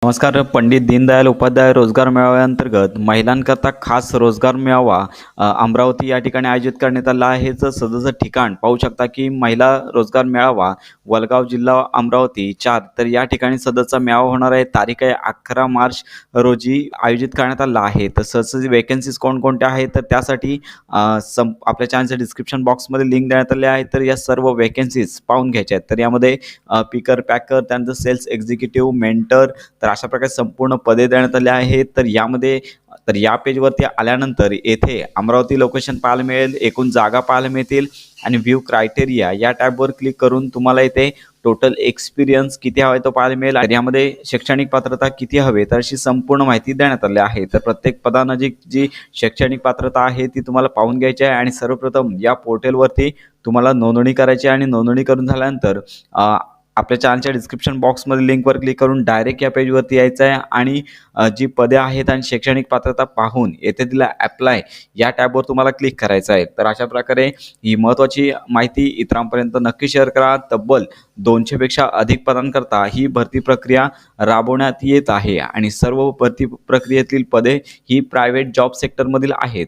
नमस्कार. पंडित दीनदयाल उपाध्याय रोजगार मेळाव्याअंतर्गत महिलांकरता खास रोजगार मेळावा अमरावती या ठिकाणी आयोजित करण्यात आला आहे. सदरचं ठिकाण पाहू शकता की महिला रोजगार मेळावा वलगाव जिल्हा अमरावती 4. तर या ठिकाणी सदरचा मेळावा होणार आहे. तारीख आहे 11 मार्च रोजी आयोजित करण्यात आला आहे. तर सदरची वेकन्सीज कोणकोणत्या आहेत तर त्यासाठी आपल्या चॅनलच्या डिस्क्रिप्शन बॉक्समध्ये लिंक देण्यात आली आहे. तर या सर्व वेकन्सीज पाहून घ्यायच्या आहेत. तर यामध्ये पिकर पॅकर, त्यानंतर सेल्स एक्झिक्युटिव्ह, मेंटर, तर अशा प्रकारे संपूर्ण पदे देण्यात आली आहेत. तर या पेजवरती आल्यानंतर येथे अमरावती लोकेशन पाहायला मिळेल, एकूण जागा पाहायला मिळतील आणि व्ह्यू क्रायटेरिया या टॅबवर क्लिक करून तुम्हाला इथे टोटल एक्सपिरियन्स किती हवा तो पाहायला मिळेल. तर यामध्ये शैक्षणिक पात्रता किती हवे तर अशी संपूर्ण माहिती देण्यात आली आहे. तर प्रत्येक पदानजीक जी शैक्षणिक पात्रता आहे ती तुम्हाला पाहून घ्यायची आहे आणि सर्वप्रथम या पोर्टलवरती तुम्हाला नोंदणी करायची आहे आणि नोंदणी करून झाल्यानंतर आपल्या चॅनलच्या डिस्क्रिप्शन बॉक्समध्ये लिंकवर क्लिक करून डायरेक्ट या पेजवरती यायचं आहे आणि जी पदे आहेत आणि शैक्षणिक पात्रता पाहून येथे दिला ॲप्लाय या टॅबवर तुम्हाला क्लिक करायचं आहे. तर अशा प्रकारे ही महत्त्वाची माहिती इतरांपर्यंत नक्की शेअर करा. तब्बल 200 पेक्षा अधिक पदांकरता ही भरती प्रक्रिया राबवण्यात येत आहे आणि सर्व भरती प्रक्रियेतील पदे ही प्रायव्हेट जॉब सेक्टरमधील आहेत.